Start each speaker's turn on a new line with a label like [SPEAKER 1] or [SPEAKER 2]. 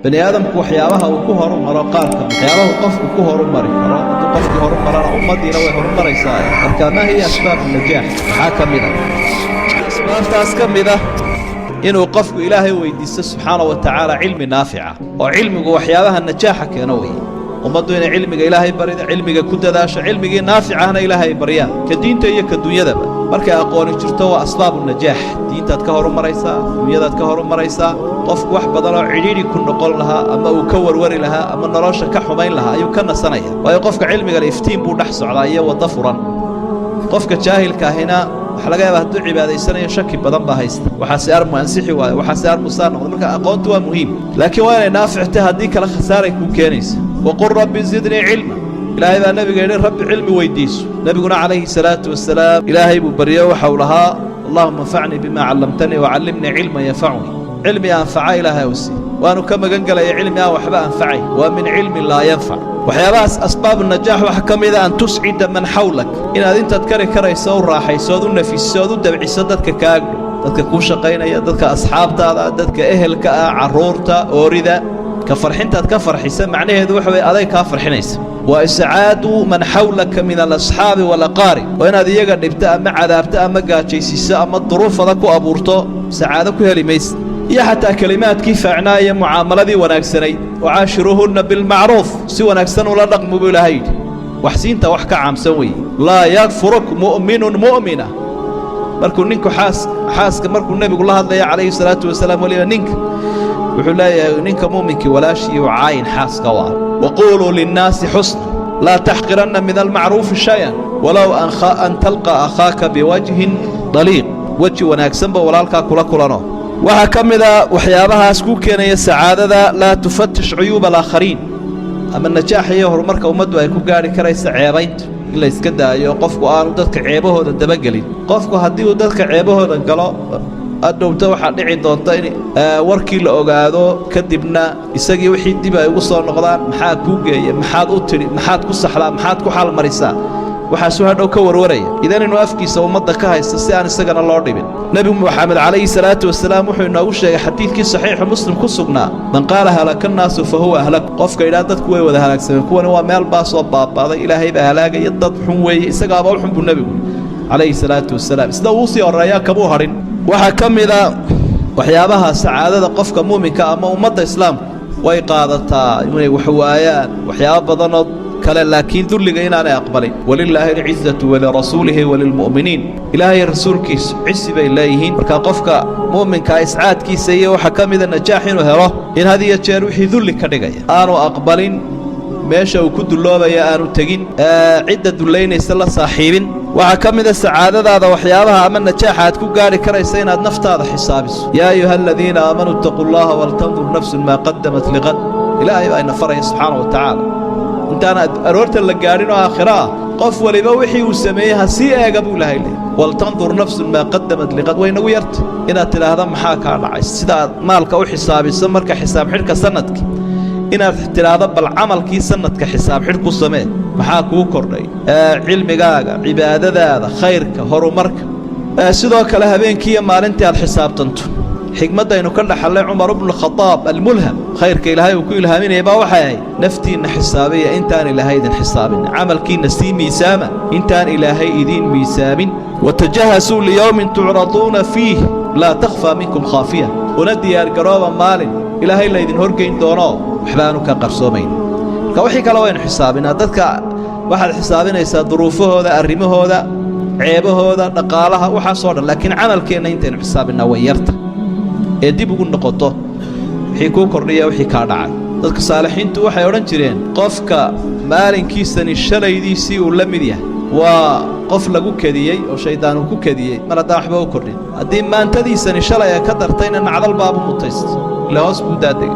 [SPEAKER 1] bani aadamku waxyaabaha uu ku horumaro qaarka waxyaabaha qofku ku horumari karo inuu qofkii horumarana ummadiina way horumaraysaa marka ma hiya asbaab najaax maxaa ka mid ah asbaabtaas ka mid ah inuu qofku ilaahay weydiisto subxaanahu wa tacaala cilmi naafica oo cilmigu waxyaabaha najaaxa keeno weeye ummaddu inay cilmiga ilaahay barida cilmiga ku dadaasho cilmigii naaficahna ilaahay baryaan ka diinta iyo ka dunyadaba markay aqooni jirto waa asbaabu najaax diintaad ka horumaraysaa dunyadaad ka horumaraysaa qofku wax badan oo cidhiidhi ku noqon lahaa ama uu ka warwari lahaa ama nolosha ka xumayn lahaa ayuu ka nasanaya waayo qofka cilmiga iftiin buu dhex socdaa iyo waddo furan qofka jaahilka ahina waxa laga yaabaa hadduu cibaadaysanayo shaki badan baa haysta waxaase armu ansixi waayo waxaase armusaa noqdo marka aqoontu waa muhiim laakiin waa inay naafictay haddii kala khasaaray kuu keenaysa waqul rabbi zidnii cilma ilaahay baa nabiga yidhi rabbi cilmi weydiiso nabiguna calayhi salaatu wasalaam ilaahay buu baryo waxa uu lahaa allahuma anfacnii bimaa callamtanii wacallimnii cilman yanfacunii cilmi anfaca ilaahay u sii waanu ka magan gelaya cilmi aan waxba anfacay waa min cilmin laa yanfac waxyaabahaas asbaabu najaax waxaa ka mid a an tuscida man xawlak inaad intaad kari karayso u raaxayso ood u nafiso ood u dabciso dadka kaagdho dadka kuu shaqaynaya dadka asxaabtaada dadka ehelka ah carruurta oorida ka farxintaad ka farxisa macnaheedu waxa weeye aday kaa farxinaysa waa iscaadu man xawlaka min alasxaabi walaqaarib waa inaad iyaga dhibto ama cadaabto ama gaajaysiiso ama duruufada ku abuurto sacaado ku heli maysa iyo xataa kelimaadkii faacnaa iyo mucaamaladii wanaagsanayd wacaashiruuhunna bilmacruuf si wanaagsan ula dhaqmu buu ilaahay yidhi wax siinta wax ka caamsan weeye laa yakfuruk mu'minun mu'mina markuu ninku xaaska markuu nebigu la hadlaya calayhi salaatu wasalaam weliba ninka wuxuu leeyahay ninka muuminkii walaashii u caayin xaaska u ah waquuluu linnaasi xusna laa taxqiranna min almacruufi shay-an walow an talqa akhaaka biwajhin daliiq weji wanaagsanba walaalkaa kula kulano waxaa ka mid a waxyaabahaas ku keenaya sacaadada laa tufatish cuyuuba alaakhariin ama najaaxa iyo horumarka ummaddu ay ku gaadhi karaysa ceebaynta in la iska daayo qofku aanu dadka ceebahooda dabagelin qofku haddii uu dadka ceebahooda galo adhowta waxaa dhici doonta in warkii la ogaado kadibna isagii wixii dib ay ugu soo noqdaan maxaa kuu geeya maxaad u tidhi maxaad ku saxdaa maxaad ku xaalmarisaa waxaasuu hadhow ka warwaraya idan inuu afkiisa ummadda ka haysto si aan isagana loo dhibin nebigu moxamed calayhi salaatu wasalaam wuxuu inoogu sheegay xadiidkii saxiixu muslim ku sugnaa man qaala halaka nnaasu fa huwa ahlak qofka idhaa dadku way wada halaagsameen kuwani waa meel baa soo baaba'day ilaahay baa halaagaya dad xun weeye isagaaba u xun buu nebigu calayhi salaatu wasalaam isna wuu sii horreeyaa kamuu hadhin waxaa ka mid a waxyaabaha sacaadada qofka muuminka ama ummadda islaamku way qaadataa inay wax waayaan waxyaabo badanoo kale laakiin dulliga inaanay aqbalin walilaahi alcizatu walirasuulihi walilmu'miniin ilaahay rasuulkiisu cisi bay leeyihiin marka qofka muuminka iscaadkiisa iyo waxaa ka mida najaax inuu helo in had iyo jeer wixii dulli ka dhigaya aanu aqbalin meesha uu ku dulloobaya aanu tegin cidda dullaynaysa la saaxiibin waxaa ka mida sacaadadaada waxyaabaha ama najaaxa aad ku gaadhi karaysa inaad naftaada xisaabiso yaa ayuha aladiina aamanuu ittaquu llaha waltandur nafsun maa qadamat liqad ilaahay baa ina faraya subxaana wa tacaala intaan aroorta la gaadhin oo aakhiro ah qof waliba wixii uu sameeyey ha sii eega buu ilaahay leeyahay waltandur nafsun maa qadamat liqad way nagu yarta inaad tidhaahda maxaa kaa dhacay sidaad maalka u xisaabiso marka xisaab xidhka sanadkii inaad tidhaahdo bal camalkii sanadka xisaab xidh ku samee maxaa kuu kordhay cilmigaaga cibaadadaada khayrka horumarka sidoo kale habeenkii iyo maalintii aad xisaabtanto xigmaddaynu ka dhaxallay cumar bnu khadaab almulham khayrka ilaahay uu ku ilhaaminaya baa waxay ahayd naftiinna xisaabiya intaan ilaahay idin xisaabin camalkiinna sii miisaama intaan ilaahay idiin miisaamin watajahasuu liyowmin tucraduuna fiih laa takhfaa minkum khaafiya una diyaargarooba maalin ilaahay laydin horgeyn doono waxbaanu ka qarsoomayn marka wixii kale waynu xisaabinaa dadka waxaad xisaabinaysaa duruufahooda arrimahooda ceebahooda dhaqaalaha waxaasoo dhan laakiin camalkeenna intaynu xisaabinaa way yarta ee dib ugu noqoto wixii kuu kordhiya wixii kaa dhacay dadka saalixiintu waxay odhan jireen qofka maalinkiisani shalaydiisii uu la mid yahay waa qof lagu kediyey oo shaydaan uu ku kediyey mar haddaan waxba u kordhin haddii maantadiisani shalay ee ka dartayna nacdal baabu mutaysta ila hoos buu daadegay